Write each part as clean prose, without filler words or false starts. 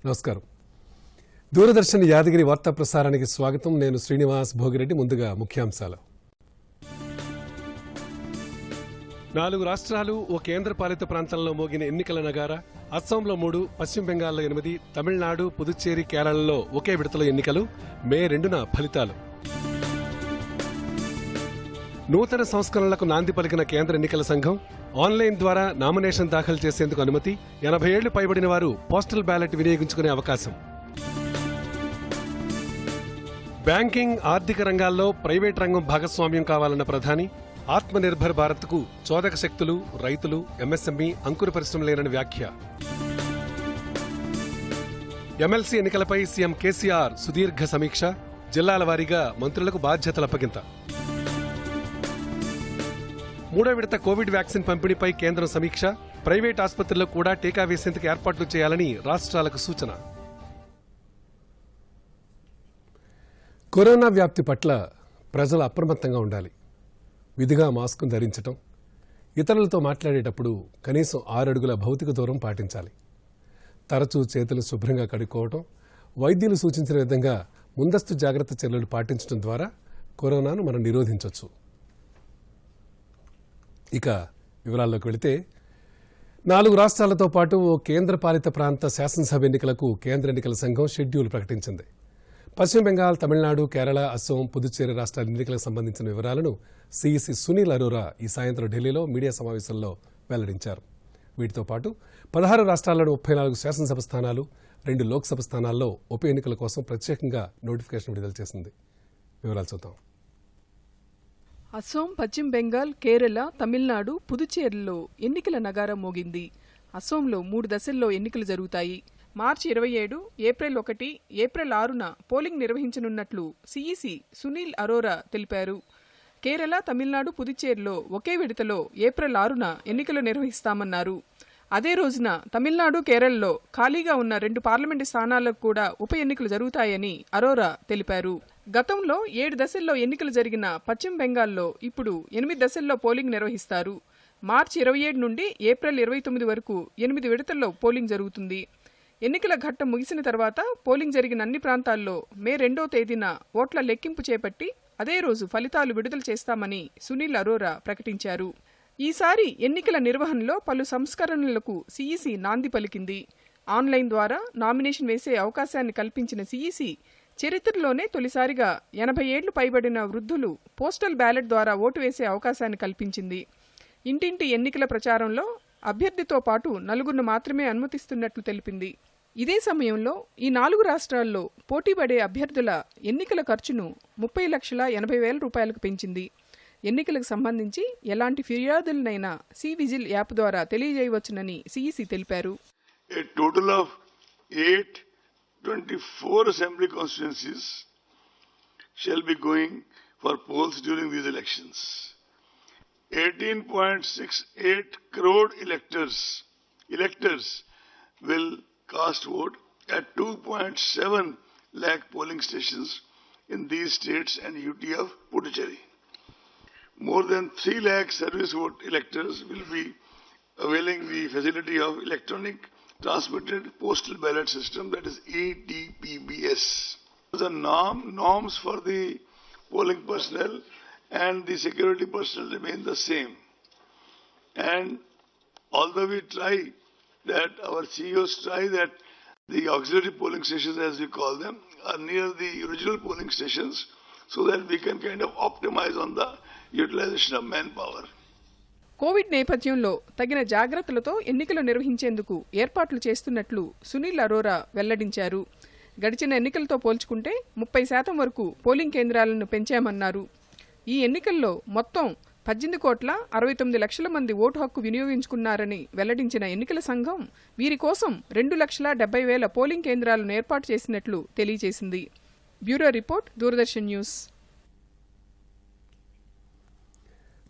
నమస్కారం. దూరదర్శన్ యాదగిరి వార్తా ప్రసారానికి స్వాగతం. నేను శ్రీనివాస్ భోగిరెడ్డి. ముందుగా ముఖ్యాంశాలు. 4 రాష్ట్రాలు ఓ కేంద్రపాలిత ప్రాంతంలో మోగిన ఎన్నికల నగారా. అస్సాంలో 3, పశ్చిమ బెంగాల్లో 8, తమిళనాడు, పుదుచ్చేరి, కేరళలో ఒకే విడతలో ఎన్నికలు. మే 2న ఫలితాలు. నూతన సంస్కరణలకు నాంది పలికిన కేంద్ర ఎన్నికల సంఘం ఆన్లైన్ ద్వారా నామినేషన్ దాఖలు చేసేందుకు అనుమతి. 80 ఏళ్లు పైబడిన వారు పోస్టల్ బ్యాలెట్ వినియోగించుకునే అవకాశం. బ్యాంకింగ్, ఆర్థిక రంగాల్లో ప్రైవేట్ రంగం భాగస్వామ్యం కావాలన్న ప్రధాని. ఆత్మనిర్భర్ భారత్కు చోదక శక్తులు, రైతులు, ఎంఎస్ఎంఈ, అంకుర పరిశ్రమలేనని వ్యాఖ్య. ఎమ్మెల్సీ ఎన్నికలపై సీఎం కేసీఆర్ సుదీర్ఘ సమీక్ష. జిల్లాల వారీగా మంత్రులకు బాధ్యతల అప్పగింత. 3వ విడత కోవిడ్ వ్యాక్సిన్ పంపిణీపై కేంద్రం సమీక్ష. ప్రైవేట్ ఆసుపత్రుల్లో కూడా టీకా వేసేందుకు ఏర్పాట్లు చేయాలని రాష్ట్రాలకు సూచన. కరోనా వ్యాప్తి పట్ల ప్రజలు అప్రమత్తంగా ఉండాలి. విధిగా మాస్క్ ధరించటం, ఇతరులతో మాట్లాడేటప్పుడు కనీసం 6 అడుగుల భౌతిక దూరం పాటించాలి. తరచూ చేతులు శుభ్రంగా కడుక్కోవటం, వైద్యులు సూచించిన విధంగా ముందస్తు జాగ్రత్త చర్యలు పాటించడం ద్వారా కరోనాను మనం నిరోధించవచ్చు. ఇక వివరాల్లోకి వెళితే, 4 రాష్ట్రాలతో పాటు ఓ కేంద్రపాలిత ప్రాంత శాసనసభ ఎన్నికలకు కేంద్ర ఎన్నికల సంఘం షెడ్యూల్ ప్రకటించింది. పశ్చిమ బెంగాల్, తమిళనాడు, కేరళ, అస్సాం, పుదుచ్చేరి రాష్ట్రాల ఎన్నికలకు సంబంధించిన వివరాలను సీఈసీ సునీల్ అరోరా ఈ సాయంత్రం ఢిల్లీలో మీడియా సమావేశంలో వెల్లడించారు. వీటితో పాటు 16 రాష్ట్రాల్లోని 34 శాసనసభ స్థానాలు, 2 లోక్సభ స్థానాల్లో ఉప ఎన్నికల కోసం ప్రత్యేకంగా నోటిఫికేషన్ విడుదల చేసింది. వివరాలు చూద్దాం. అస్సాం, పశ్చిమ బెంగాల్, కేరళ, తమిళనాడు, పుదుచ్చేరిలో ఎన్నికల నగారా మోగింది. అస్సాంలో 3 దశల్లో ఎన్నికలు జరుగుతాయి. మార్చి 27, ఏప్రిల్ 1, ఏప్రిల్ 6న పోలింగ్ నిర్వహించనున్నట్లు సీఈసీ సునీల్ అరోరా తెలిపారు. కేరళ, తమిళనాడు, పుదుచ్చేరిలో ఒకే విడతలో ఏప్రిల్ 6న ఎన్నికలు నిర్వహిస్తామన్నారు. అదే రోజున తమిళనాడు, కేరళలో ఖాళీగా ఉన్న 2 పార్లమెంటు స్థానాలకు కూడా ఉప ఎన్నికలు జరుగుతాయని అరోరా తెలిపారు. గతంలో 7 దశల్లో ఎన్నికలు జరిగిన పశ్చిమ బెంగాల్లో ఇప్పుడు 8 దశల్లో పోలింగ్ నిర్వహిస్తారు. మార్చి 27 నుండి ఏప్రిల్ 29 వరకు 8 విడతల్లో పోలింగ్ జరుగుతుంది. ఎన్నికల ఘట్టం ముగిసిన తర్వాత పోలింగ్ జరిగిన అన్ని ప్రాంతాల్లో మే 2వ తేదీన ఓట్ల లెక్కింపు చేపట్టి అదే రోజు ఫలితాలు విడుదల చేస్తామని సునీల్ అరోరా ప్రకటించారు. ఈసారి ఎన్నికల నిర్వహణలో పలు సంస్కరణలకు సీఈసీ నాంది పలికింది. ఆన్లైన్ ద్వారా నామినేషన్ వేసే అవకాశాన్ని కల్పించిన సీఈసీ చరిత్రలోనే తొలిసారిగా 80 ఏళ్లు పైబడిన వృద్ధులు పోస్టల్ బ్యాలెట్ ద్వారా ఓటు వేసే అవకాశాన్ని కల్పించింది. ఇంటింటి ఎన్నికల ప్రచారంలో అభ్యర్థితో పాటు 4 మాత్రమే అనుమతిస్తున్నట్లు తెలిపింది. ఇదే సమయంలో ఈ 4 రాష్ట్రాల్లో పోటీపడే అభ్యర్థుల ఎన్నికల ఖర్చును 30,80,000 రూపాయలకు పెంచింది. ఎన్నికలకు సంబంధించి ఎలాంటి ఫిర్యాదులనైనా సి విజిల్ యాప్ ద్వారా తెలియజేయవచ్చునని సీఈసీ తెలిపారు. 24 assembly constituencies shall be going for polls during these elections. 18.68 crore electors will cast vote at 2.7 lakh polling stations in these states and UT of Puducherry. More than 3 lakh service vote electors will be availing the facility of electronic transmitted postal ballot system, that is ETPBS. The norms for the polling personnel and the security personnel remain the same. And although we try that, our CEOs try that the auxiliary polling stations, as we call them, are near the original polling stations so that we can kind of optimize on the utilization of manpower. Covid నేపథ్యంలో తగిన జాగ్రత్తలతో ఎన్నికలు నిర్వహించేందుకు ఏర్పాట్లు చేస్తున్నట్లు సునీల్ అరోరా వెల్లడించారు. గడిచిన ఎన్నికలతో పోల్చుకుంటే 30% వరకు పోలింగ్ కేంద్రాలను పెంచామన్నారు. ఈ ఎన్నికల్లో మొత్తం 18,69,00,000 మంది ఓటు హక్కు వినియోగించుకున్నారని వెల్లడించిన ఎన్నికల సంఘం వీరి కోసం 2,70,000 పోలింగ్ కేంద్రాలను ఏర్పాటు చేసినట్లు తెలియజేసింది. Bureau report, Doordarshan news.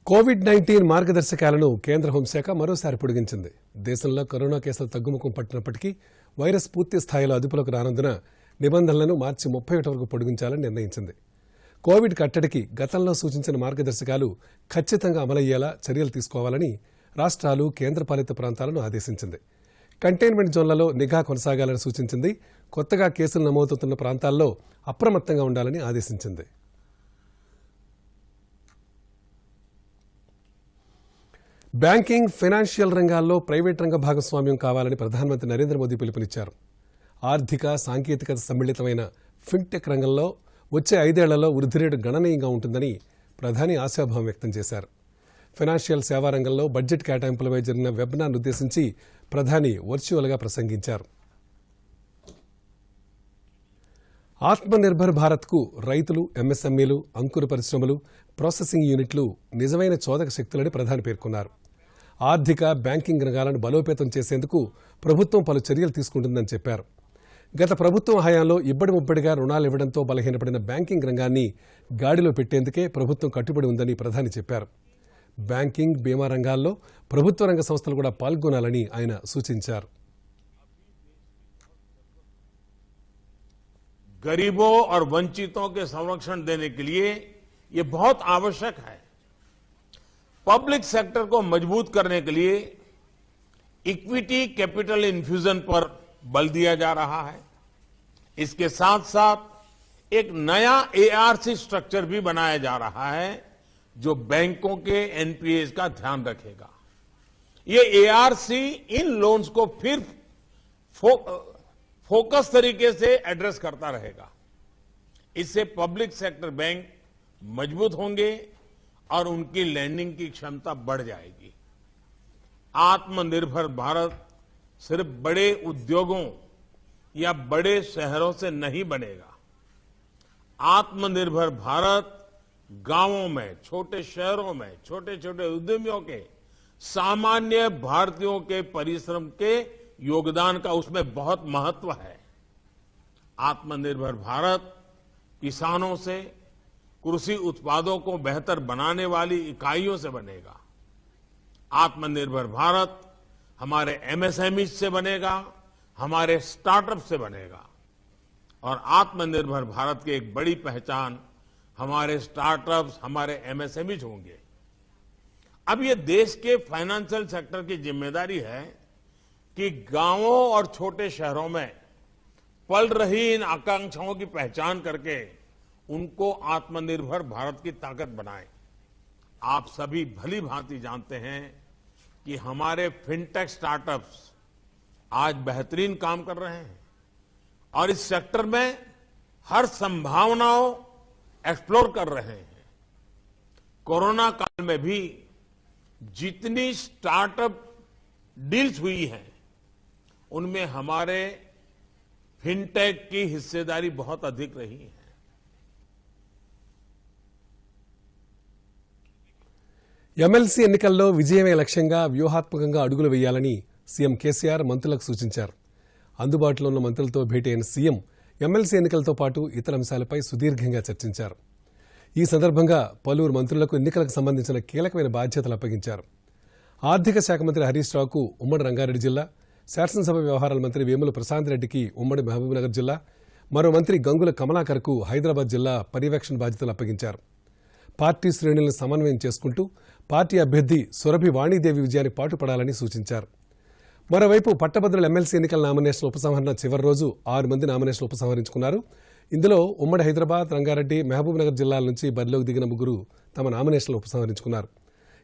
COVID-19 మార్గదర్శకాలను కేంద్ర హోంశాఖ మరోసారి పొడిగించింది. దేశంలో కరోనా కేసులు తగ్గుముఖం పట్టినప్పటికీ వైరస్ పూర్తి స్థాయిలో అదుపులోకి రానందున నిబంధనలను మార్చి 31 వరకు పొడిగించాలని నిర్ణయించింది. కోవిడ్ కట్టడికి గతంలో సూచించిన మార్గదర్శకాలు ఖచ్చితంగా అమలయ్యేలా చర్యలు తీసుకోవాలని రాష్ట్రాలు, కేంద్రపాలిత ప్రాంతాలను ఆదేశించింది. కంటైన్మెంట్ జోన్లలో నిఘా కొనసాగాలని సూచించింది. కొత్తగా కేసులు నమోదవుతున్న ప్రాంతాల్లో అప్రమత్తంగా ఉండాలని ఆదేశించింది. బ్యాంకింగ్, ఫైనాన్షియల్ రంగాల్లో ప్రైవేట్ రంగ భాగస్వామ్యం కావాలని ప్రధానమంత్రి నరేంద్ర మోదీ పిలుపునిచ్చారు. ఆర్థిక, సాంకేతికత సమ్మిళితమైన ఫిన్టెక్ రంగంలో వచ్చే 5 ఏళ్లలో వృద్ధి రేటు గణనీయంగా ఉంటుందని ప్రధాని ఆశాభావం వ్యక్తం చేశారు. ఫైనాన్షియల్ సేవా రంగంలో బడ్జెట్ కేటాయింపులపై జరిగిన వెబినార్ను ఉద్దేశించి ప్రధాని వర్చువల్గా ప్రసంగించారు. ఆత్మనిర్భర్ భారత్కు రైతులు, ఎంఎస్ఎంఈలు, అంకుర పరిశ్రమలు, ప్రాసెసింగ్ యూనిట్లు నిజమైన చోదక శక్తులని ప్రధాని పేర్కొన్నారు. ఆర్థిక, బ్యాంకింగ్ రంగాలను బలోపేతం చేసేందుకు ప్రభుత్వం పలు చర్యలు తీసుకుంటుందని చెప్పారు. గత ప్రభుత్వం హయాంలో ఇబ్బడి ముబ్బడిగా రుణాలు ఇవ్వడంతో బలహీనపడిన బ్యాంకింగ్ రంగాన్ని గాడిలో పెట్టేందుకే ప్రభుత్వం కట్టుబడి ఉందని ప్రధాని చెప్పారు. బ్యాంకింగ్, బీమా రంగాల్లో ప్రభుత్వ రంగ సంస్థలు కూడా పాల్గొనాలని ఆయన సూచించారు. गरीबों और वंचितों के संरक्षण देने के लिए ये बहुत आवश्यक है. पब्लिक सेक्टर को मजबूत करने के लिए इक्विटी कैपिटल इन्फ्यूजन पर बल दिया जा रहा है. इसके साथ साथ एक नया एआरसी स्ट्रक्चर भी बनाया जा रहा है जो बैंकों के एनपीएस का ध्यान रखेगा. ये एआरसी इन लोन्स को फिर फोकस तरीके से एड्रेस करता रहेगा. इससे पब्लिक सेक्टर बैंक मजबूत होंगे और उनकी लैंडिंग की क्षमता बढ़ जाएगी. आत्मनिर्भर भारत सिर्फ बड़े उद्योगों या बड़े शहरों से नहीं बनेगा. आत्मनिर्भर भारत गांवों में, छोटे शहरों में, छोटे छोटे उद्यमियों के, सामान्य भारतीयों के परिश्रम के योगदान का उसमें बहुत महत्व है. आत्मनिर्भर भारत किसानों से कृषि उत्पादों को बेहतर बनाने वाली इकाइयों से बनेगा. आत्मनिर्भर भारत हमारे एमएसएमई से बनेगा, हमारे स्टार्टअप से बनेगा. और आत्मनिर्भर भारत की एक बड़ी पहचान हमारे स्टार्टअप्स, हमारे एमएसएमई होंगे. अब ये देश के फाइनेंशियल सेक्टर की जिम्मेदारी है कि गांवों और छोटे शहरों में पल रही इन आकांक्षाओं की पहचान करके उनको आत्मनिर्भर भारत की ताकत बनाएं. आप सभी भली भांति जानते हैं कि हमारे फिनटेक स्टार्टअप्स आज बेहतरीन काम कर रहे हैं और इस सेक्टर में हर संभावनाओं एक्सप्लोर कर रहे हैं. कोरोना काल में भी जितनी स्टार्टअप डील्स हुई हैं उनमें हमारे फिनटेक की हिस्सेदारी बहुत अधिक रही है. ఎమ్మెల్సీ ఎన్నికల్లో విజయమే లక్ష్యంగా వ్యూహాత్మకంగా అడుగులు వేయాలని సీఎం కేసీఆర్ మంత్రులకు సూచించారు. అందుబాటులో ఉన్న మంత్రులతో భేటీ అయిన సీఎం ఎమ్మెల్సీ ఎన్నికలతో పాటు ఇతర అంశాలపై సుదీర్ఘంగా చర్చించారు. ఈ సందర్భంగా పలువురు మంత్రులకు ఎన్నికలకు సంబంధించిన కీలకమైన బాధ్యతలు అప్పగించారు. ఆర్థిక శాఖ మంత్రి హరీష్ రావుకు ఉమ్మడి రంగారెడ్డి జిల్లా, శాసనసభ వ్యవహారాల మంత్రి వేముల ప్రశాంత్ రెడ్డికి ఉమ్మడి మహబూబ్నగర్ జిల్లా, మరో మంత్రి గంగుల కమలాకర్కు హైదరాబాద్ జిల్లా పర్యవేక్షణ బాధ్యతలు అప్పగించారు. పార్టీ శ్రేణులను సమన్వయం చేసుకుంటూ పార్టీ అభ్యర్థి సురభి వాణీదేవి విజయానికి పాటుపడాలని సూచించారు. మరోవైపు పట్టభద్రుల ఎమ్మెల్సీ ఎన్నికల నామినేషన్ల ఉపసంహరణ చివరి రోజు 6 మంది నామినేషన్లు ఉపసంహరించుకున్నారు. ఇందులో ఉమ్మడి హైదరాబాద్, రంగారెడ్డి, మహబూబ్నగర్ జిల్లాల నుంచి బరిలోకి దిగిన 3 తమ నామినేషన్లు ఉపసంహరించుకున్నారు.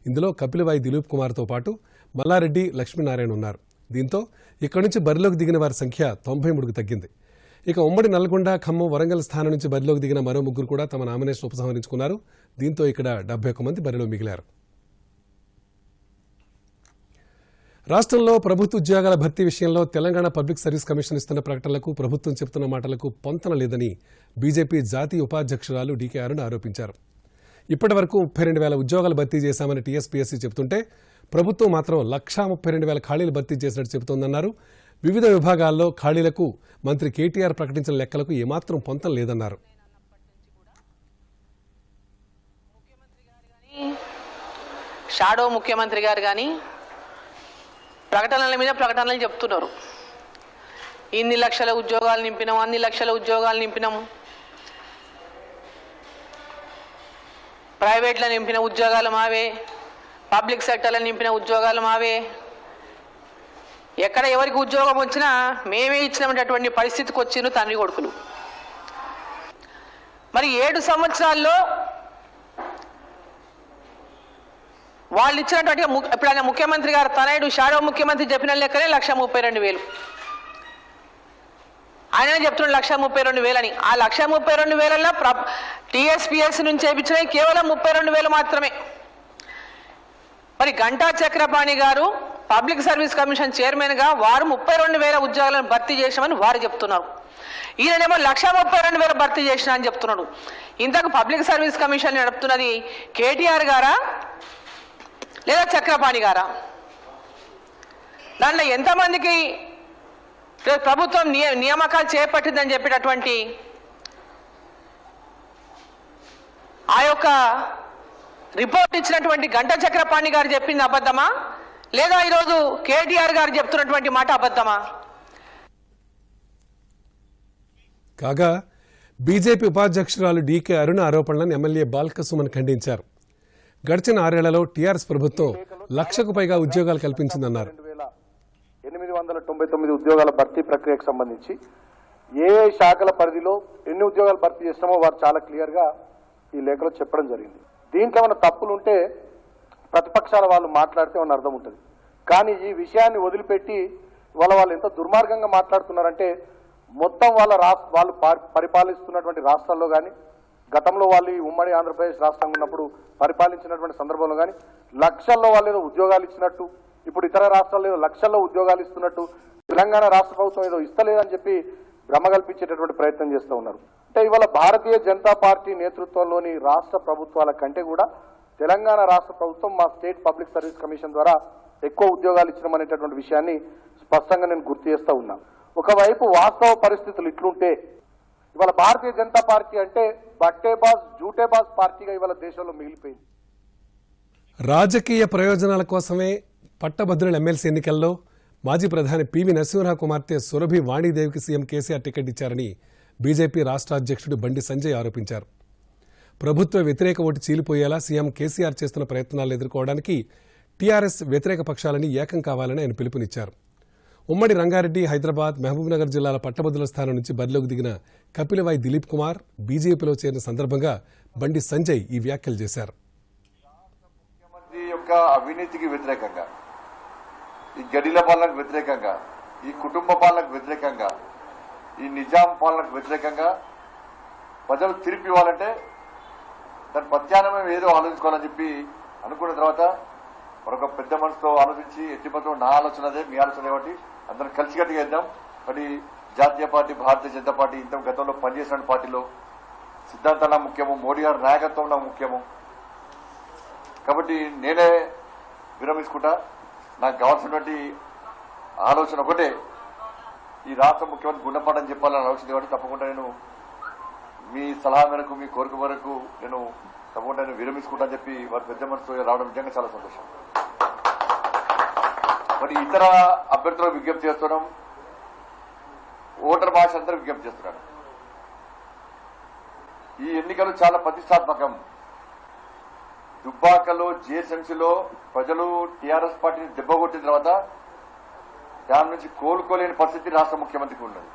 ఇందులో కపిలవాయి దిలీప్ కుమార్తో పాటు మల్లారెడ్డి, లక్ష్మీనారాయణ ఉన్నారు. దీంతో ఇక్కడి నుంచి బరిలోకి దిగిన వారి సంఖ్య 93కు తగ్గింది. ఇక ఉమ్మడి నల్గొండ, ఖమ్మం, వరంగల్ స్థానం నుంచి బరిలోకి దిగిన మరో 3 కూడా తమ నామినేషన్ ఉపసంహరించుకున్నారు. దీంతో ఇక్కడ 71 మంది బరిలో మిగిలారు. రాష్ట్రంలో ప్రభుత్వ ఉద్యోగాల భర్తీ విషయంలో తెలంగాణ పబ్లిక్ సర్వీస్ కమిషన్ ఇస్తున్న ప్రకటనలకు ప్రభుత్వం చెబుతున్న మాటలకు పొంతన లేదని బీజేపీ జాతీయ ఉపాధ్యక్షురాలు డీకే అరుణ ఆరోపించారు. ఇప్పటి వరకు 32,000 ఉద్యోగాలు భర్తీ చేశామని టీఎస్పీఎస్సీ చెబుతుంటే ప్రభుత్వం మాత్రం 132,000 ఖాళీలు భర్తీ చేసినట్టు చెబుతోందన్నారు. వివిధ విభాగాల్లో ఖాళీలకు మంత్రి కేటీఆర్ ప్రకటించిన లెక్కలకు ఏమాత్రం పొంతం లేదన్నారు. షాడో ముఖ్యమంత్రి గారు కానీ ప్రకటనల మీద ప్రకటనలు చెప్తున్నారు. ఇన్ని లక్షల ఉద్యోగాలు నింపినాము, అన్ని లక్షల ఉద్యోగాలు నింపినాము, ప్రైవేట్లో నింపిన ఉద్యోగాలు మావే, పబ్లిక్ సెక్టర్లో నింపిన ఉద్యోగాలు మావే. ఎక్కడ ఎవరికి ఉద్యోగం వచ్చినా మేమే ఇచ్చినటువంటి పరిస్థితికి వచ్చిన తండ్రి కొడుకులు. మరి 7 సంవత్సరాల్లో వాళ్ళు ఇచ్చినటువంటి ఇప్పుడు ఆయన ముఖ్యమంత్రి గారు తనయుడు షాడో ముఖ్యమంత్రి చెప్పిన లెక్కనే 1,32,000. ఆయనే చెప్తున్నాడు 1,32,000 అని. ఆ 1,32,000 టీఎస్పీఎస్ నుంచి చేయించినవి కేవలం 32,000 మాత్రమే. మరి గంటా చక్రపాణి గారు పబ్లిక్ సర్వీస్ కమిషన్ చైర్మన్గా వారు 32,000 ఉద్యోగాలను భర్తీ చేశామని వారు చెప్తున్నారు. ఈయనేమో 1,32,000 భర్తీ చేసిన అని చెప్తున్నాడు. ఇంతకు పబ్లిక్ సర్వీస్ కమిషన్ నడుపుతున్నది కేటీఆర్ గారా లేదా చక్రపాణి గారా? దాంట్లో ఎంతమందికి ప్రభుత్వం నియామకాలు చేపట్టిందని చెప్పేటటువంటి ఆ యొక్క రిపోర్ట్ ఇచ్చినటువంటి గంటా చక్రపాణి గారు చెప్పింది అబద్ధమా లేదా ఈరోజు కేటీఆర్ గారు చెప్తున్నటువంటి మాట అబద్ధమా? కాగా బీజేపీ ఉపాధ్యక్షురాలు డీకే అరుణ ఆరోపణలను ఎమ్మెల్యే బాల్క సుమన్ ఖండించారు. గడిచిన 6 ఏళ్లలో టీఆర్ఎస్ ప్రభుత్వం 1,00,000కు పైగా ఉద్యోగాలు కల్పించిందన్నారు. 899 ఉద్యోగాల భర్తీ ప్రక్రియకు సంబంధించి ఏ శాఖల పరిధిలో ఎన్ని ఉద్యోగాలు భర్తీ చేస్తామో వారు చాలా క్లియర్ గా ఈ లేఖలో చెప్పడం జరిగింది. దీంట్లో ఏమైనా తప్పులు ఉంటే ప్రతిపక్షాల వాళ్ళు మాట్లాడితే ఏమైనా అర్థం ఉంటుంది. కానీ ఈ విషయాన్ని వదిలిపెట్టి వాళ్ళు ఎంత దుర్మార్గంగా మాట్లాడుతున్నారంటే మొత్తం వాళ్ళు పరిపాలిస్తున్నటువంటి రాష్ట్రాల్లో కానీ గతంలో వాళ్ళు ఈ ఉమ్మడి ఆంధ్రప్రదేశ్ రాష్ట్రంగా ఉన్నప్పుడు పరిపాలించినటువంటి సందర్భంలో కానీ లక్షల్లో వాళ్ళు ఏదో ఉద్యోగాలు ఇచ్చినట్టు, ఇప్పుడు ఇతర రాష్ట్రాల్లో ఏదో లక్షల్లో ఉద్యోగాలు ఇస్తున్నట్టు, తెలంగాణ రాష్ట్ర ప్రభుత్వం ఏదో ఇస్తలేదని చెప్పి భ్రమ కల్పించేటటువంటి ప్రయత్నం చేస్తూ ఉన్నారు. అంటే ఇవాళ భారతీయ జనతా పార్టీ నేతృత్వంలోని రాష్ట్ర ప్రభుత్వాల కంటే కూడా తెలంగాణ రాష్ట్ర ప్రభుత్వం మా స్టేట్ పబ్లిక్ సర్వీస్ కమిషన్ ద్వారా ఎక్కువ ఉద్యోగాలు ఇచ్చినామనేటటువంటి విషయాన్ని స్పష్టంగా నేను గుర్తు చేస్తూ ఉన్నా. ఒకవైపు వాస్తవ పరిస్థితులు ఇట్లుంటే ఇవాళ భారతీయ జనతా పార్టీ అంటే బట్టేబాజ్ జూటేబాజ్ పార్టీగా ఇవాళ దేశంలో మిగిలిపోయింది. రాజకీయ ప్రయోజనాల కోసమే పట్టభద్రుల ఎమ్మెల్సీ ఎన్నికల్లో మాజీ ప్రధాని పివి నరసింహరావు కుమార్తె సురభి వాణీదేవికి సీఎం కేసీఆర్ టికెట్ ఇచ్చారని బీజేపీ రాష్ట్ర అధ్యక్షుడు బండి సంజయ్ ఆరోపించారు. ప్రభుత్వ వ్యతిరేక ఓటు చీలిపోయేలా సీఎం కేసీఆర్ చేస్తున్న ప్రయత్నాలు ఎదుర్కోవడానికి టీఆర్ఎస్ వ్యతిరేక పక్షాలని ఏకం కావాలని ఆయన పిలుపునిచ్చారు. ఉమ్మడి రంగారెడ్డి, హైదరాబాద్, మహబూబ్నగర్ జిల్లాల పట్టభద్రుల స్థానం నుంచి బరిలోకి దిగిన కపిలవాయి దిలీప్ కుమార్ బీజేపీలో చేరిన సందర్భంగా బండి సంజయ్ ఈ వ్యాఖ్యలు చేశారు. ముఖ్యమంత్రి యొక్క అవినీతికి వ్యతిరేకంగా, ఈ గడిల పాలనకు వ్యతిరేకంగా, ఈ కుటుంబ పాలనకు వ్యతిరేకంగా, ఈ నిజాం పాలనకు వ్యతిరేకంగా ప్రజలు తీర్పు ఇవ్వాలంటే దాని ప్రత్యామ్నాయం ఏదో ఆలోచించుకోవాలని చెప్పి అనుకున్న తర్వాత మరొక పెద్ద మనసుతో ఆలోచించి ఎట్టి మాత్రం నా ఆలోచన అదే, మీ ఆలోచన కాబట్టి అందరం కలిసికట్టుగా వేద్దాం. మరి జాతీయ పార్టీ భారతీయ జనతా పార్టీ ఇంత గతంలో పనిచేసిన పార్టీలో సిద్ధాంతాల ముఖ్యము, మోడీ గారి నాయకత్వం నాకు ముఖ్యము. కాబట్టి నేనే విరమించుకుంటా. నాకు కావాల్సినటువంటి ఆలోచన ఒకటే, ఈ రాష్ట్ర ముఖ్యమంత్రి గుండెపాఠం చెప్పాలని ఆలోచన కాబట్టి తప్పకుండా నేను మీ సలహా మేరకు, మీ కోరిక మేరకు నేను తప్పకుండా నేను విరమించుకుంటా అని చెప్పి వారి పెద్ద మనసుతో రావడం నిజంగా చాలా సంతోషం. మరి ఇతర అభ్యర్థులకు విజ్ఞప్తి చేస్తున్నాం, ఓటర్ భాష అందరూ విజ్ఞప్తి చేస్తున్నాను. ఈ ఎన్నికలు చాలా ప్రతిష్టాత్మకం. దుబ్బాకలో, జిహెచ్ఎంసీలో ప్రజలు టీఆర్ఎస్ పార్టీని దెబ్బకొట్టిన తర్వాత దాని నుంచి కోలుకోలేని పరిస్థితి రాష్ట్ర ముఖ్యమంత్రికి ఉన్నది.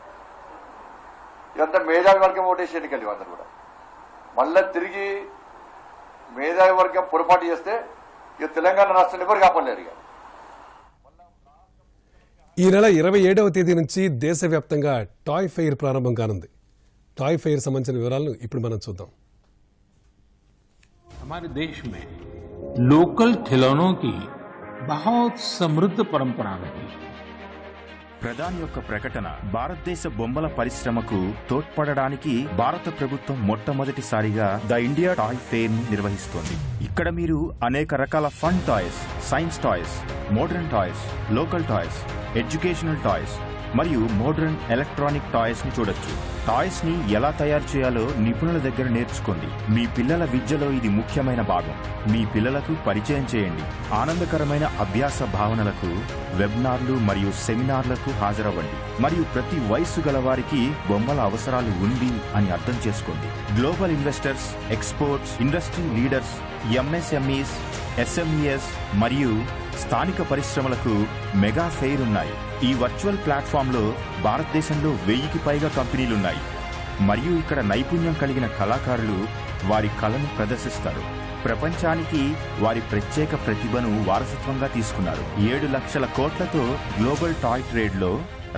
ఇదంతా మేధావి వర్గం ఓటేసి ఎన్నికలు ఇవందరూ కూడా. మళ్ళా తిరిగి మేధావి వర్గం పొరపాటు చేస్తే ఇక తెలంగాణ రాష్ట్రాన్ని ఎవరు కాపాడలేరు. ఇక ఈ నెల 27వ తేదీ నుంచి దేశవ్యాప్తంగా టాయ్ ఫెయిర్ ప్రారంభం కానుంది. టాయ్ ఫెయిర్ సంబంధించిన వివరాలను ఇప్పుడు మనం చూద్దాం. हमारे देश में लोकल खिलौनों की बहुत समृद्ध परंपरा रही है. ప్రధాని యొక్క ప్రకటన భారతదేశ బొమ్మల పరిశ్రమకు తోడ్పడడానికి భారత ప్రభుత్వం మొట్టమొదటిసారిగా ద ఇండియా టాయ్ ఫెయిర్ ని నిర్వహిస్తోంది. ఇక్కడ మీరు అనేక రకాల fun toys, science toys, modern toys, local toys, educational toys మరియు మోడర్న్ ఎలక్ట్రానిక్ టాయ్స్ ని చూడొచ్చు. టాయ్స్ ని ఎలా తయారు చేయాలో నిపుణుల దగ్గర నేర్చుకోండి. మీ పిల్లల విద్యలో ఇది ముఖ్యమైన భాగం. మీ పిల్లలకు పరిచయం చేయండి. ఆనందకరమైన అభ్యాస భావనలకు వెబినార్లు మరియు సెమినార్లకు హాజరవ్వండి మరియు ప్రతి వయస్సు గల వారికి బొమ్మల అవసరాలు ఉంది అని అర్థం చేసుకోండి. Global investors, exports, industry leaders, MSMEs, SMES మరియు స్థానిక పరిశ్రమలకు మెగా ఫెయిర్ ఉన్నాయి. ఈ వర్చువల్ ప్లాట్ఫామ్లో భారతదేశంలో 1000కి పైగా కంపెనీలున్నాయి మరియు ఇక్కడ నైపుణ్యం కలిగిన కళాకారులు వారి కళను ప్రదర్శిస్తారు. ప్రపంచానికి వారి ప్రత్యేక ప్రతిభను వారసత్వంగా తీసుకున్నారు. 7 లక్షల కోట్లతో గ్లోబల్ టాయ్ ట్రేడ్లో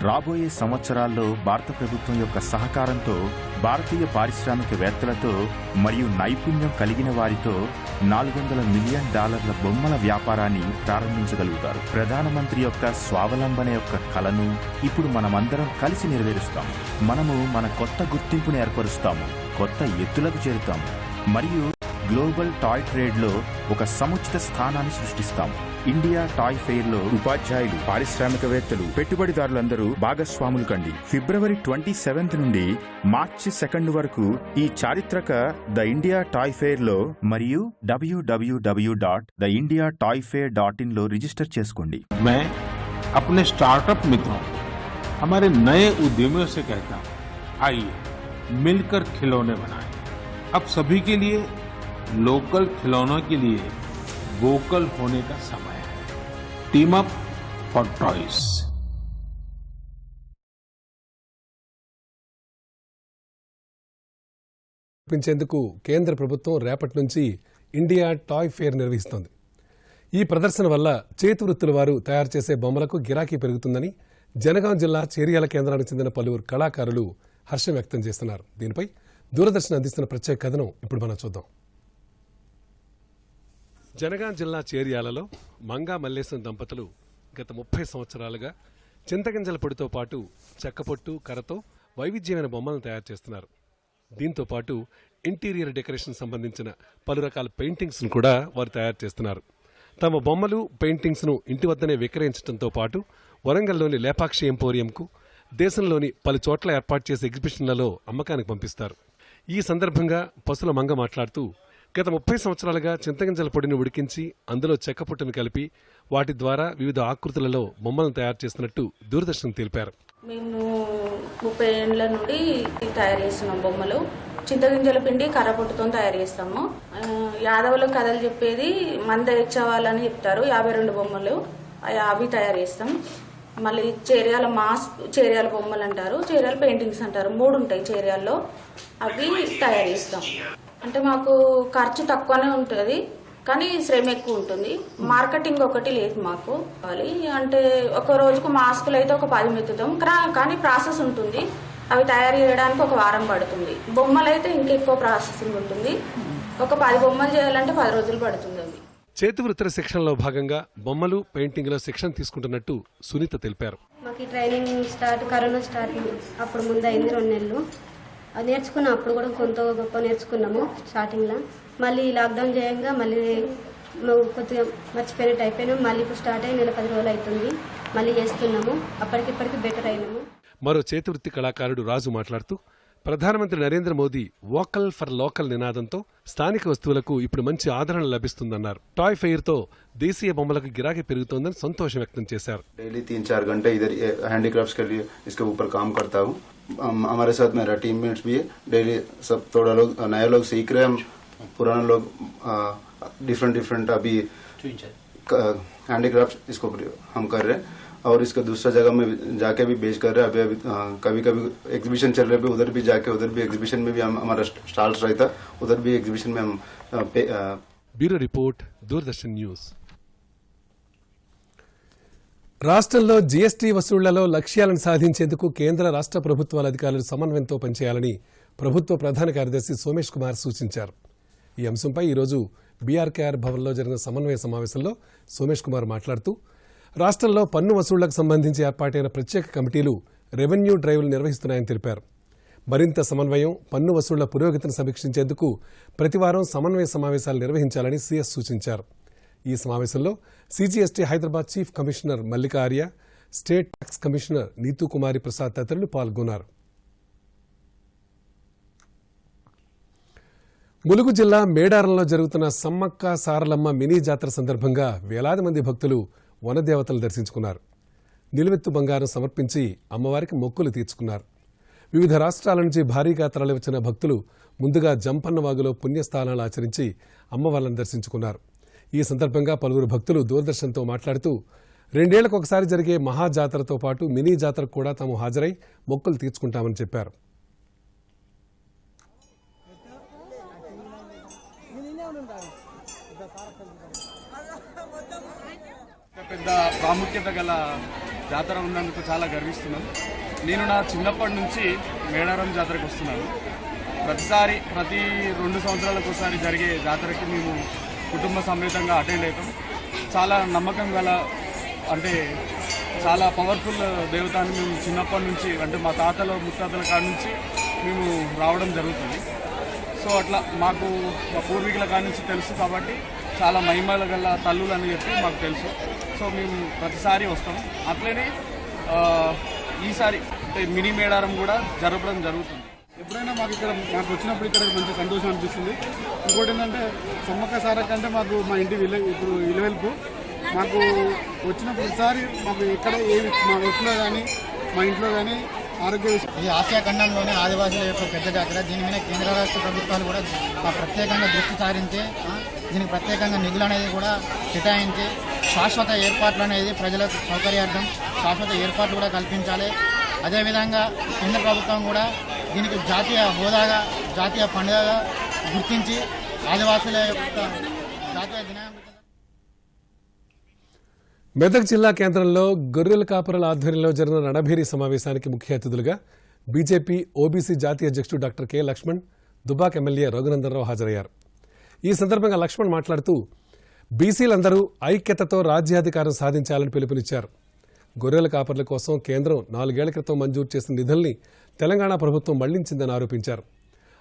రాబోయే సంవత్సరాల్లో భారత ప్రభుత్వం యొక్క సహకారంతో భారతీయ పారిశ్రామికవేత్తలతో మరియు నైపుణ్యం కలిగిన వారితో $400 మిలియన్ బొమ్మల వ్యాపారాన్ని ప్రారంభించగలుగుతారు. ప్రధానమంత్రి యొక్క స్వావలంబన యొక్క కలను ఇప్పుడు మనమందరం కలిసి నెరవేరుస్తాము. మనము మన కొత్త గుర్తింపును ఏర్పరుస్తాము, కొత్త ఎత్తులకు చేరుతాము మరియు గ్లోబల్ టాయ్ ట్రేడ్లో ఒక సముచిత స్థానాన్ని సృష్టిస్తాము. ఇండియా టాయ్ ఫెయిర్ లో ఉపాధ్యాయులు, పారిశ్రామికవేత్తలు, పెట్టుబడిదారులందరూ భాగస్వాములు కండి. ఫిబ్రవరి 27 నుండి మార్చి 2 వరకు ఈ చారిత్రక ద ఇండియా టాయ్ ఫెయిర్ లో మరియు www.theindiatoyfair.in లో రిజిస్టర్ చేసుకోండి. मैं अपने स्टार्टअप मित्रों, हमारे नए उद्यमियों से कहता हूं, आइए मिलकर खिलौने बनाएं. अब सभी के लिए लोकल खिलौनों के लिए वोकल होने का समय है. Team up for toys. పెంచేందుకు కేంద్ర ప్రభుత్వం రేపటి నుంచి ఇండియా టాయ్ ఫెయిర్ నిర్వహిస్తోంది. ఈ ప్రదర్శన వల్ల చేతి వృత్తుల వారు తయారు చేసే బొమ్మలకు గిరాకీ పెరుగుతుందని జనగాం జిల్లా చేరియాల కేంద్రానికి చెందిన పలువురు కళాకారులు హర్షం వ్యక్తం చేస్తున్నారు. దీనిపై దూరదర్శన్ అందిస్తున్న ప్రత్యేక కథనం ఇప్పుడు మనం చూద్దాం. జనగాం జిల్లా చేరియాలలో మంగా మల్లేశం దంపతులు గత 30 సంవత్సరాలుగా చింతగింజల పొడితో పాటు చెక్కపొట్టు, కర్రతో వైవిధ్యమైన బొమ్మలను తయారు చేస్తున్నారు. దీంతో పాటు ఇంటీరియర్ డెకరేషన్ సంబంధించిన పలు రకాల పెయింటింగ్స్ ను కూడా వారు తయారు చేస్తున్నారు. తమ బొమ్మలు, పెయింటింగ్స్ ను ఇంటి వద్దనే విక్రయించడంతో పాటు వరంగల్లోని లేపాక్షి ఎంపోరియంకు, దేశంలోని పలు చోట్ల ఏర్పాటు చేసే ఎగ్జిబిషన్లలో అమ్మకానికి పంపిస్తారు. ఈ సందర్భంగా పసుల మంగ మాట్లాడుతూ గత 30 సంవత్సరాలుగా చింతగింజల పొడిని ఉడికించి అందులో చెక్కపొట్టును కలిపి వాటి ద్వారా వివిధ ఆకృతులలో బొమ్మలను తయారు చేస్తున్నట్టు దూరదర్శన్ తెలిపారు. మేము 30 ఏళ్ల నుండి తయారు చేస్తున్నాం బొమ్మలు. చింతగింజల పిండి కర్రపొట్టుతో తయారు చేస్తాము. యాదవుల కథలు చెప్పేది మంద ఇచ్చేవాళ్ళని చెప్తారు. 52 బొమ్మలు అవి తయారు చేస్తాం. మళ్ళీ చేరియాల బొమ్మలు అంటారు, చేరియాల పెయింటింగ్స్ అంటారు. 3 ఉంటాయి చేరియాల్లో, అవి తయారు చేస్తాం. అంటే మాకు ఖర్చు తక్కువనే ఉంటుంది కానీ శ్రమ ఎక్కువ ఉంటుంది. మార్కెటింగ్ ఒకటి లేదు మాకు. అంటే ఒక రోజుకు మాస్కులు అయితే ఒక 10 మెత్తుతాం, కానీ ప్రాసెస్ ఉంటుంది. అవి తయారు చేయడానికి ఒక వారం పడుతుంది. బొమ్మలు అయితే ఇంకెక్కువ ప్రాసెసింగ్ ఉంటుంది. ఒక 10 బొమ్మలు చేయాలంటే 10 రోజులు పడుతుంది. అవి చేతి వృత్తుల శిక్షణలో భాగంగా బొమ్మలు, పెయింటింగ్ లో శిక్షణ తీసుకుంటున్నట్టు సునీత తెలిపారు. మాకు ట్రైనింగ్ కరోనా స్టార్ట్ అప్పుడు ముందు అయింది 2 నెలలు. అది నేర్చుకున్నాం. అప్పుడు కూడా కొంత గొప్ప నేర్చుకున్నాము స్టార్టింగ్లో. మళ్ళీ లాక్డౌన్ చేయంగా మళ్ళీ కొద్దిగా మర్చిపోయినట్టు అయిపోయినాము. మళ్ళీ ఇప్పుడు స్టార్ట్ అయ్యి 10 రోజులు అవుతుంది. మళ్ళీ చేస్తున్నాము. అప్పటికిప్పటికి బెటర్ అయినాము. మరో చేతివృత్తి కళాకారుడు రాజు మాట్లాడుతూ ప్రధానమంత్రి Narendra Modi vocal for local నినాదంతో స్థానిక వస్తువులకు ఇప్పుడు మంచి ఆదరణ లభిస్తుందన్నారు. టాయ్ ఫెయిర్ తో దేశీయ బొమ్మలకు గిరాకీ పెరుగుతోందని సంతోషం వ్యక్తం చేశారు. डेली 3-4 घंटे इधर हैंडीक्राफ्ट्स के लिए इसके ऊपर काम करता हूँ. हमारे साथ मेरा टीममेट्स भी है. डेली सब थोड़ा लोग नए लोग सीख रहे हैं, हम पुराने लोग डिफरेंट अभी हैंडीक्राफ्ट इसको हम कर रहे हैं और इसका दूसरा जगह में जाके भी बेच कर रहे हैं. अभी कभी एग्जीबिशन चल रहे हैं, उधर भी जाके उधर भी एग्जीबिशन में भी हमारा स्टॉल्स रहता, उधर भी एग्जीबिशन में हम ब्यूरो रिपोर्ट, दूरदर्शन न्यूज. రాష్ట్రంలో జీఎస్టీ వసూళ్లలో లక్ష్యాలను సాధించేందుకు కేంద్ర రాష్ట్ర ప్రభుత్వాల అధికారులు సమన్వయంతో పనిచేయాలని ప్రభుత్వ ప్రధాన కార్యదర్శి సోమేష్ కుమార్ సూచించారు. ఈ అంశంపై ఈరోజు బీఆర్కేఆర్ భవన్లో జరిగిన సమన్వయ సమావేశంలో సోమేష్ కుమార్ మాట్లాడుతూ రాష్ట్రంలో పన్ను వసూళ్లకు సంబంధించి ఏర్పాటైన ప్రత్యేక కమిటీలు రెవెన్యూ డ్రైవ్లు నిర్వహిస్తున్నాయని తెలిపారు. మరింత సమన్వయం, పన్ను వసూళ్ల పురోగతిని సమీక్షించేందుకు ప్రతివారం సమన్వయ సమావేశాలు నిర్వహించాలని సీఎస్ సూచించారు. ఈ సమావేశంలో CGST Hyderabad chief commissioner Mallika Arya, state tax commissioner Neetu Kumari Prasad తదితరులు పాల్గొన్నారు. ములుగు జిల్లా మేడారంలో జరుగుతున్న సమ్మక్క సారలమ్మ మినీ జాతర సందర్భంగా వేలాది మంది భక్తులు వనదేవతలు దర్శించుకున్నారు. నిలువెత్తు బంగారం సమర్పించి అమ్మవారికి మొక్కులు తీర్చుకున్నారు. వివిధ రాష్ట్రాల నుంచి భారీగా తరలివచ్చిన భక్తులు ముందుగా జంపన్న వాగులో పుణ్యస్థానాలు ఆచరించి అమ్మవార్లను దర్శించుకున్నారు. ఈ సందర్భంగా పలువురు భక్తులు దూరదర్శన్తో మాట్లాడుతూ 2 ఏళ్లకు ఒకసారి జరిగే మహాజాతరతో పాటు మినీ జాతరకు కూడా తాము హాజరై మొక్కులు తీర్చుకుంటామని చెప్పారు. పెద్ద ప్రాముఖ్యత గల జాతర ఉన్నందుకు చాలా గర్విస్తున్నాం. నేను నా చిన్నప్పటి నుంచి మేడారం జాతరకు వస్తున్నాను. ప్రతి 2 సంవత్సరాలకు ఒకసారి జరిగే జాతరకి మేము కుటుంబ సమేతంగా అటెండ్ అవుతాం. చాలా నమ్మకం గల అంటే చాలా పవర్ఫుల్ దేవత అని మేము చిన్నప్పటి నుంచి అంటే మా తాతల ముత్తాతల కాడ నుంచి మేము రావడం జరుగుతుంది. సో అట్లా మాకు మా పూర్వీకుల కాడ నుంచి తెలుసు కాబట్టి చాలా మహిమల గల తల్లులు అని చెప్పి మాకు తెలుసు. సో మేము ప్రతిసారి వస్తాం. అట్లనే ఈసారి అంటే మినీ మేడారం కూడా జరపడం జరుగుతుంది. ఎప్పుడైనా మాకు వచ్చినప్పుడు ఇక్కడ మంచి సంతోషం అనిపిస్తుంది. ఇంకోటి ఏంటంటే సమ్మక్క సారక్క అంటే మాకు మా ఇంటి ఇప్పుడు ఇలవెల్పు మాకు వచ్చిన ప్రతిసారి మాకు ఎక్కడ ఏది మా ఒట్లో కానీ మా ఇంట్లో కానీ ఆరోగ్య ఇది ఆసియా ఖండంలోనే ఆదివాసుల యొక్క పెద్ద జాతర. దీని మీద కేంద్ర రాష్ట్ర ప్రభుత్వాలు కూడా ప్రత్యేకంగా దృష్టి సారించి దీనికి ప్రత్యేకంగా నిధులు అనేది కూడా కేటాయించి శాశ్వత ఏర్పాట్లు అనేది ప్రజలకు సౌకర్యార్థం శాశ్వత ఏర్పాట్లు కూడా కల్పించాలి. అదేవిధంగా కేంద్ర ప్రభుత్వం కూడా దీనికి జాతీయ హోదాగా జాతీయ పండుగగా గుర్తించి ఆదివాసుల యొక్క జాతీయ దినాన్ని మెదక్ జిల్లా కేంద్రంలో గొర్రెల కాపరుల ఆధ్వర్యంలో జరిగిన రణభేరీ సమావేశానికి ముఖ్య అతిథులుగా బీజేపీ ఓబీసీ జాతీయ అధ్యక్షుడు doctor K Lakshman, Dubbak MLA Raghunandan Rao హాజరయ్యారు. ఈ సందర్భంగా లక్ష్మణ్ మాట్లాడుతూ బీసీలందరూ ఐక్యతతో రాజ్యాధికారం సాధించాలని పిలుపునిచ్చారు. గొర్రెల కాపర్ల కోసం కేంద్రం 4 ఏళ్ల క్రితం మంజూరు చేసిన నిధుల్ని తెలంగాణ ప్రభుత్వం మళ్లించిందని ఆరోపించారు.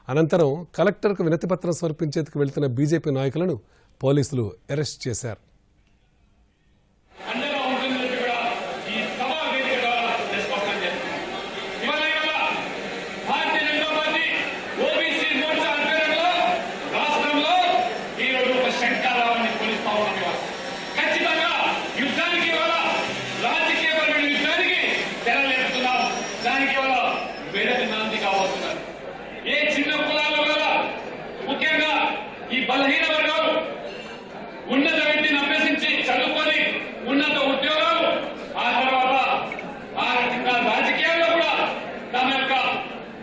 అనంతరం కలెక్టర్కు వినతిపత్రం సమర్పించేందుకు వెళ్తున్న బీజేపీ నాయకులను పోలీసులు అరెస్ట్ చేశారు. బలహీన వర్గాలు ఉన్నత విద్యను అభ్యసించి చదువుకొని ఉన్నత ఉద్యోగాలు ఆ తర్వాత ఆ రకంగా రాజకీయాల్లో కూడా తమ యొక్క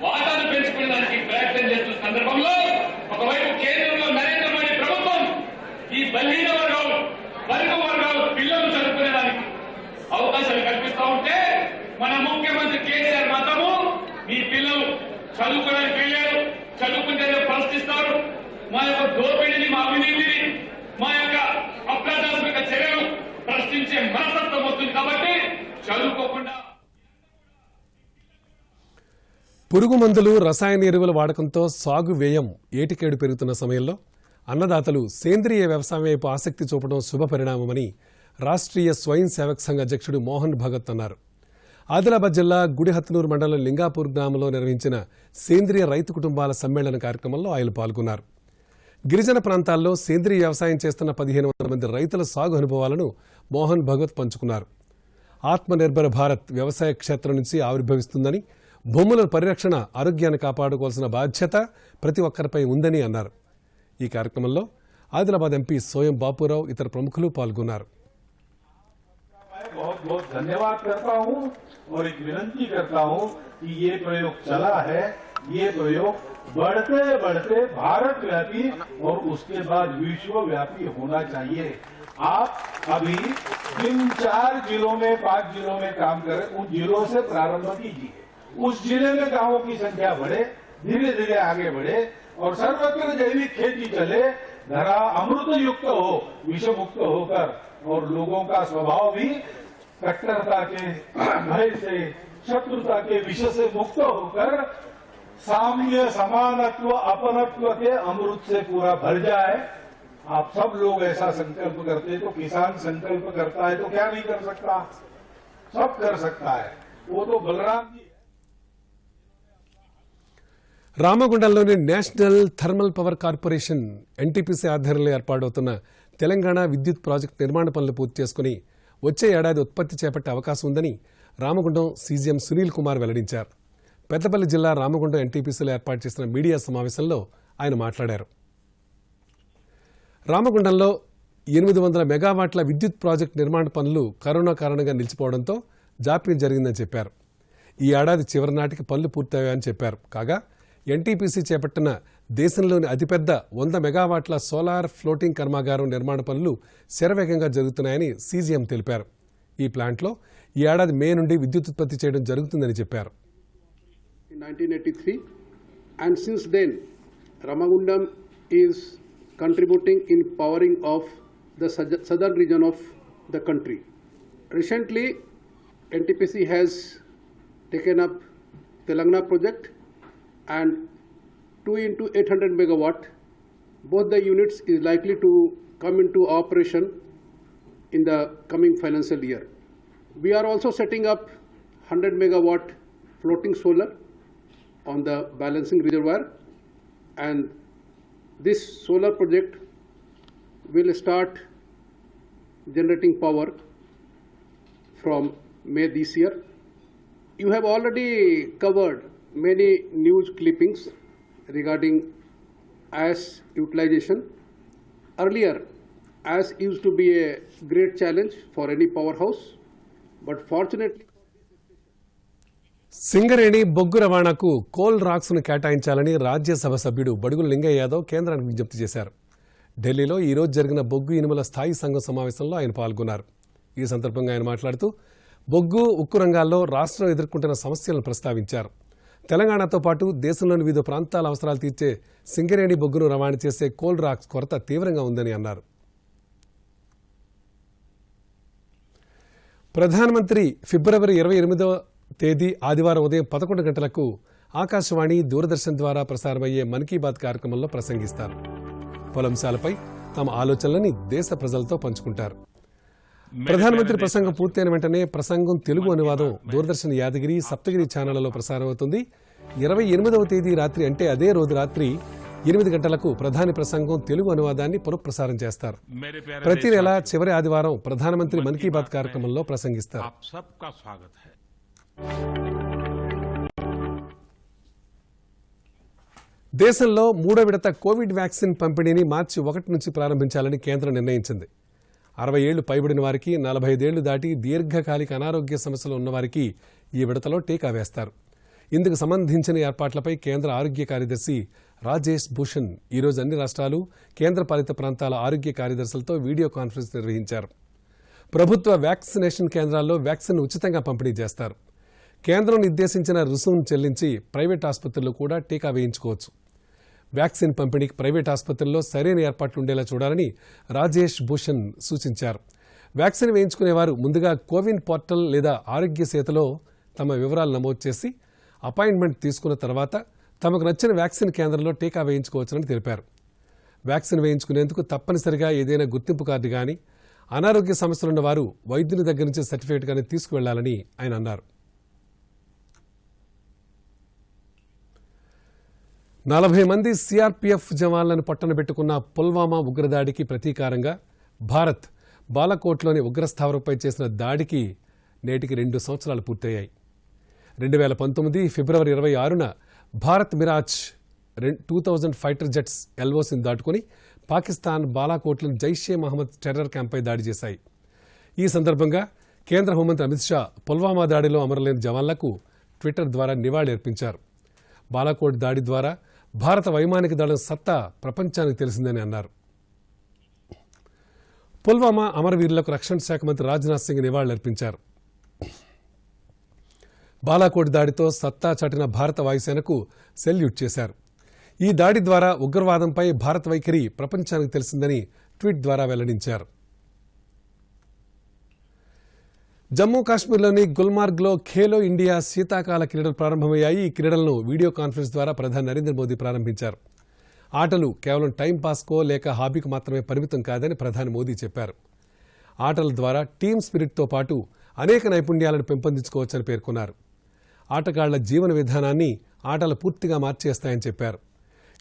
వాటాను పెంచుకునేదానికి ప్రయత్నం చేస్తున్న సందర్భంలో ఒకవైపు కేంద్రంలో నరేంద్ర మోడీ ప్రభుత్వం ఈ బలహీన వర్గాలు పిల్లలు చదువుకునేదానికి అవకాశాలు కల్పిస్తూ ఉంటే మన ముఖ్యమంత్రి కేసీఆర్ మాత్రము మీ పిల్లలు చదువుకోవడానికి వెళ్ళారు, చదువుకుంటే ప్రశ్నిస్తారు, మా యొక్క దోపిడీని మా అవినీతిని మా యొక్క అప్రజాస్మిక చర్యలు ప్రశ్నించే మనస్తత్వం వస్తుంది కాబట్టి చదువుకోకుండా పురుగు మందులు రసాయన ఎరువుల వాడకంతో సాగు వ్యయం ఏటికేడు పెరుగుతున్న సమయంలో అన్నదాతలు సేంద్రియ వ్యవసాయం వైపు ఆసక్తి చూపడం శుభపరిణామమని రాష్ట్రీయ స్వయం సేవక్ సంఘ్ అధ్యక్షుడు మోహన్ భగత్ అన్నారు. ఆదిలాబాద్ జిల్లా గుడిహత్నూరు మండలం లింగాపూర్ గ్రామంలో నిర్వహించిన సేంద్రియ రైతు కుటుంబాల సమ్మేళన కార్యక్రమంలో ఆయన పాల్గొన్నారు. గిరిజన ప్రాంతాల్లో సేంద్రియ వ్యవసాయం చేస్తున్న 1500 మంది రైతుల సాగు అనుభవాలను మోహన్ భగత్ పంచుకున్నారు. ఆత్మనిర్భర భారత్ వ్యవసాయ క్షేత్రం నుంచి ఆవిర్భవిస్తుందని, భూముల పరిరక్షణ, ఆరోగ్యాన్ని కాపాడుకోవాల్సిన బాధ్యత ప్రతి ఒక్కరిపై ఉందని అన్నారు. ఈ కార్యక్రమంలో ఆదిలాబాద్ ఎంపీ సోయం బాపురావు ఇతర ప్రముఖులు పాల్గొన్నారు. बहुत बहुत धन्यवाद करता हूं और एक विनती करता हूं कि ये प्रयोग चला है, ये प्रयोग बढ़ते बढ़ते भारत व्यापी और उसके बाद विश्व व्यापी होना चाहिए. आप अभी 3-4 जिलों में 5 जिलों में काम करें, उन जिलों से प्रारंभ कीजिए. उस जिले में गांवों की संख्या बढ़े, धीरे धीरे आगे बढ़े और सर्वत्र जैविक खेती चले, धरा अमृत युक्त हो, विष मुक्त होकर और लोगों का स्वभाव भी कट्टरता के भय से, शत्रुता के विष से मुक्त होकर साम्य, समानत्व, अपनत्व के अमृत से पूरा भर जाए. आप सब लोग ऐसा संकल्प करते, तो किसान संकल्प करता है तो क्या नहीं कर सकता, सब कर सकता है. वो तो बलराम जी. రామగుండంలోని national thermal power corporation NTPC ఆధ్వర్యంలో ఏర్పాటవుతున్న తెలంగాణ విద్యుత్ ప్రాజెక్టు నిర్మాణ పనులు పూర్తి చేసుకుని వచ్చే ఏడాది ఉత్పత్తి చేపట్టే అవకాశం ఉందని రామగుండం సీజీఎం సునీల్ కుమార్ వెల్లడించారు. పెద్దపల్లి జిల్లా రామగుండం ఎన్టీపీసీలో ఏర్పాటు చేసిన మీడియా సమావేశంలో ఆయన మాట్లాడారు. రామగుండంలో 800 మెగావాట్ల విద్యుత్ ప్రాజెక్టు నిర్మాణ పనులు కరోనా కారణంగా నిలిచిపోవడంతో జాప్యం జరిగిందని చెప్పారు. ఈ ఏడాది చివరి నాటికి పనులు పూర్తయ్యాయని చెప్పారు. కాగా ఎన్టీపీసీ చేపట్టిన దేశంలోని అతిపెద్ద 100 మెగావాట్ల సోలార్ ఫ్లోటింగ్ కర్మాగారం నిర్మాణ పనులు శరవేగంగా జరుగుతున్నాయని సీజీఎం తెలిపారు. ఈ ప్లాంట్లో ఈ ఏడాది మే నుండి విద్యుత్ ఉత్పత్తి చేయడం జరుగుతుందని చెప్పారు. 1983 and since then Ramagundam is contributing in powering of the southern region of the country. Recently NTPC has taken up Telangana project and 2 into 800 megawatt. Both the units is likely to come into operation in the coming financial year. We are also setting up 100 megawatt floating solar on the balancing reservoir, and this solar project will start generating power from May this year. You have already covered many news clippings regarding ash utilization. Earlier, ash used to be a great challenge for any powerhouse, but fortunately Singareni బొగ్గు రవాణాకు coal racks ను కేటాయించాలని రాజ్యసభ సభ్యుడు బడుగుల లింగయ్య యాదవ్ కేంద్రానికి విజ్ఞప్తి చేశారు. ఢిల్లీలో ఈ రోజు జరిగిన బొగ్గు ఇనుముల స్థాయి సంఘం సమావేశంలో ఆయన పాల్గొన్నారు. ఈ సందర్భంగా ఆయన మాట్లాడుతూ బొగ్గు ఉక్కు రంగాల్లో రాష్ట్రం ఎదుర్కొంటున్న సమస్యలను ప్రస్తావించారు. తెలంగాణతో పాటు దేశంలోని వివిధ ప్రాంతాల అవసరాలు తీర్చే సింగరేణి బొగ్గును రవాణా చేసే కోల్ రాక్స్ కొరత తీవ్రంగా ఉందని అన్నారు. ప్రధానమంత్రి ఫిబ్రవరి 28వ తేదీ ఆదివారం ఉదయం 11 గంటలకు ఆకాశవాణి దూరదర్శన్ ద్వారా ప్రసారమయ్యే మన్ కీ బాత్ కార్యక్రమంలో ప్రసంగిస్తారు. పలు అంశాలపై తమ ఆలోచనలని దేశ ప్రజలతో పంచుకుంటారు. ప్రధానమంత్రి ప్రసంగం పూర్తయిన వెంటనే ప్రసంగం తెలుగు అనువాదం దూరదర్శన్ యాదగిరి సప్తగిరి ఛానళ్లలో ప్రసారమవుతుంది. 28వ తేదీ రాత్రి అంటే అదే రోజు రాత్రి 8 గంటలకు ప్రధాని ప్రసంగం తెలుగు అనువాదాన్ని పునఃప్రసారం చేస్తారు. ప్రతి నెల చివరి ఆదివారం ప్రధానమంత్రి మన్ కీ బాత్ కార్యక్రమంలో ప్రసంగిస్తారు. దేశంలో 3వ విడత కోవిడ్ వ్యాక్సిన్ పంపిణీని మార్చి 1 నుంచి ప్రారంభించాలని కేంద్రం నిర్ణయించింది. 60 ఏళ్లు పైబడిన వారికి, 45 ఏళ్లు దాటి దీర్ఘకాలిక అనారోగ్య సమస్యలు ఉన్నవారికి ఈ విడతలో టీకా వేస్తారు. ఇందుకు సంబంధించిన ఏర్పాట్లపై కేంద్ర ఆరోగ్య కార్యదర్శి రాజేష్ భూషణ్ ఈరోజు అన్ని రాష్ట్రాలు, కేంద్రపాలిత ప్రాంతాల ఆరోగ్య కార్యదర్శులతో వీడియో కాన్ఫరెన్స్ నిర్వహించారు. ప్రభుత్వ వ్యాక్సినేషన్ కేంద్రాల్లో వ్యాక్సిన్ ఉచితంగా పంపిణీ చేస్తారు. కేంద్రం నిర్దేశించిన రుసుమును చెల్లించి ప్రైవేట్ ఆసుపత్రుల్లో కూడా టీకా వేయించుకోవచ్చు. వ్యాక్సిన్ పంపిణీకి ప్రైవేట్ ఆసుపత్రుల్లో సరైన ఏర్పాట్లు ఉండేలా చూడాలని రాజేష్ భూషణ్ సూచించారు. వ్యాక్సిన్ వేయించుకునేవారు ముందుగా కోవిన్ పోర్టల్ లేదా ఆరోగ్య సేతులో తమ వివరాలు నమోదు చేసి అపాయింట్మెంట్ తీసుకున్న తర్వాత తమకు నచ్చిన వ్యాక్సిన్ కేంద్రంలో టీకా వేయించుకోవచ్చని తెలిపారు. వ్యాక్సిన్ వేయించుకునేందుకు తప్పనిసరిగా ఏదైనా గుర్తింపు కార్డు కానీ, అనారోగ్య సమస్యలున్న వారు వైద్యుని దగ్గర నుంచి సర్టిఫికేట్ కానీ తీసుకువెళ్లాలని ఆయన అన్నారు. 40 మంది సిఆర్పీఎఫ్ జవాన్లను పట్టనబెట్టుకున్న పుల్వామా ఉగ్రదాడికి ప్రతీకారంగా భారత్ బాలాకోట్లోని ఉగ్రస్థావరంపై చేసిన దాడికి నేటికి 2 సంవత్సరాలు పూర్తయ్యాయి. 2019 ఫిబ్రవరి 26న భారత్ మిరాజ్ 2000 ఫైటర్ జెట్స్ ఎల్ఓసిని దాటుకుని పాకిస్తాన్ బాలాకోట్లోని జైషే మహమ్మద్ టెర్రర్ క్యాంపై దాడి చేశాయి. ఈ సందర్భంగా కేంద్ర హోంమంత్రి అమిత్ షా పుల్వామా దాడిలో అమరులైన జవాన్లకు ట్విట్టర్ ద్వారా నివాళులర్పించారు. బాలాకోట్ దాడి ద్వారా భారత వైమానిక దళం సత్తా ప్రపంచానికి తెలిసిందని అన్నారు. పుల్వామా అమరవీరులకు రక్షణ శాఖ మంత్రి రాజ్నాథ్ సింగ్ నివాళులర్పించారు. బాలాకోట్ దాడితో సత్తా చాటిన భారత వాయుసేనకు సెల్యూట్ చేశారు. ఈ దాడి ద్వారా ఉగ్రవాదంపై భారత వైఖరి ప్రపంచానికి తెలిసిందని ట్వీట్ ద్వారా వెల్లడించారు. జమ్మూ కాశ్మీర్లోని గుల్మార్గ్లో ఖేలో ఇండియా శీతాకాల క్రీడలు ప్రారంభమయ్యాయి. ఈ క్రీడలను వీడియో కాన్ఫరెన్స్ ద్వారా ప్రధాని నరేంద్ర మోదీ ప్రారంభించారు. ఆటలు కేవలం టైంపాస్కో లేక హాబీకి మాత్రమే పరిమితం కాదని ప్రధాని మోదీ చెప్పారు. ఆటల ద్వారా టీమ్ స్పిరిట్తో పాటు అనేక నైపుణ్యాలను పెంపొందించుకోవచ్చని పేర్కొన్నారు. ఆటగాళ్ల జీవన విధానాన్ని ఆటలు పూర్తిగా మార్చేస్తాయని చెప్పారు.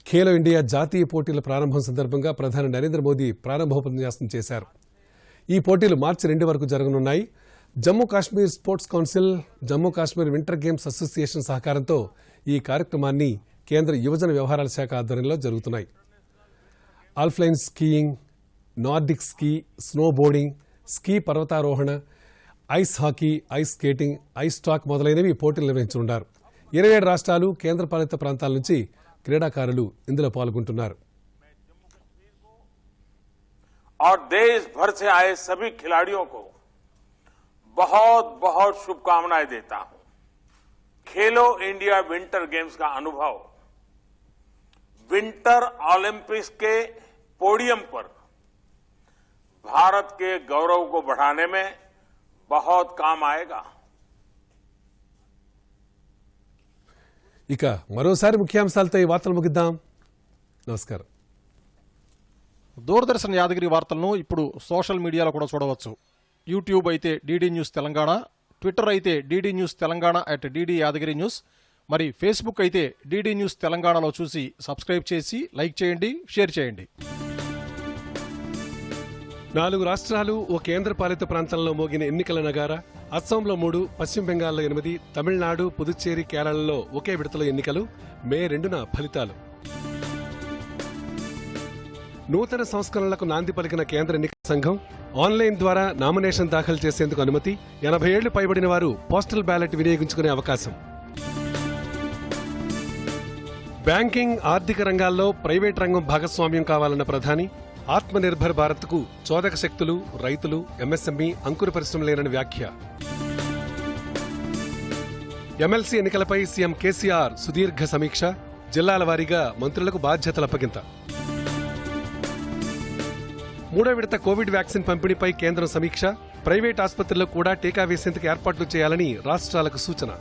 ఖేలో ఇండియా జాతీయ పోటీల ప్రారంభం సందర్భంగా ప్రధాని నరేంద్ర మోదీ ప్రారంభోపన్యాసం చేశారు. ఈ పోటీలు మార్చి 2 వరకు జరగనున్నాయి. Jammu Kashmir sports council, Jammu Kashmir winter games association సహకారంతో ఈ కార్యక్రమాన్ని కేంద్ర యువజన వ్యవహారాల శాఖ ఆధ్వర్యంలో జరుగుతున్నాయి. Alpine skiing, nordic ski, snowboarding, ski పర్వతారోహణ, ice hockey, ice skating, ice stock మొదలైనవి పోటీలు నిర్వహించనున్నారు. 27 రాష్ట్రాలు, కేంద్రపాలిత ప్రాంతాల నుంచి క్రీడాకారులు ఇందులో పాల్గొంటున్నారు. और देश भर से आए सभी खिलाड़ियों को बहुत बहुत शुभकामनाएं देता हूं. खेलो इंडिया विंटर गेम्स का अनुभव विंटर ओलंपिक्स के पोडियम पर भारत के गौरव को बढ़ाने में बहुत काम आएगा. ఇక మరోసారి ముఖ్యాంశాలతో ఈ వార్తలు ముగిద్దాం. నమస్కారం. దూరదర్శన్ యాదగిరి వార్తలను ఇప్పుడు సోషల్ మీడియాలో కూడా చూడవచ్చు. యూట్యూబ్ అయితే డీడీ న్యూస్ తెలంగాణ, ట్విట్టర్ అయితే DD news Telangana @DD Yadagiri news, మరి ఫేస్బుక్ అయితే డీడీ న్యూస్ తెలంగాణలో చూసి సబ్స్క్రైబ్ చేసి లైక్ చేయండి, షేర్ చేయండి. 4 రాష్ట్రాలు, ఓ కేంద్రపాలిత ప్రాంతంలో మోగిన ఎన్నికల నగారా. అస్సాంలో 3, పశ్చిమ బెంగాల్లో 8, తమిళనాడు, పుదుచ్చేరి, కేరళలో ఒకే విడతలో ఎన్నికలు. మే 2న ఫలితాలు. నూతన సంస్కరణలకు నాంది పలికిన కేంద్ర ఎన్నికల సంఘం ఆన్లైన్ ద్వారా నామినేషన్ దాఖలు చేసేందుకు అనుమతి. 80 ఏళ్లు పైబడిన వారు పోస్టల్ బ్యాలెట్ వినియోగించుకునే అవకాశం. బ్యాంకింగ్, ఆర్థిక రంగాల్లో ప్రైవేట్ రంగం భాగస్వామ్యం కావాలన్న ప్రధాని. ఆత్మనిర్భర్ భారత్కు చోదక శక్తులు, రైతులు, ఎంఎస్ఎంఈ, అంకుర పరిశ్రమలేనని వ్యాఖ్య. ఎమ్మెల్సీ ఎన్నికలపై సీఎం కేసీఆర్ సుదీర్ఘ సమీక్ష. జిల్లాల వారీగా మంత్రులకు బాధ్యతల అప్పగింత. 3వ విడత కోవిడ్ వ్యాక్సిన్ పంపిణీపై కేంద్రం సమీక్ష. ప్రైవేట్ ఆసుపత్రుల్లో కూడా టీకా వేసేందుకు ఏర్పాట్లు చేయాలని రాష్ట్రాలకు సూచన.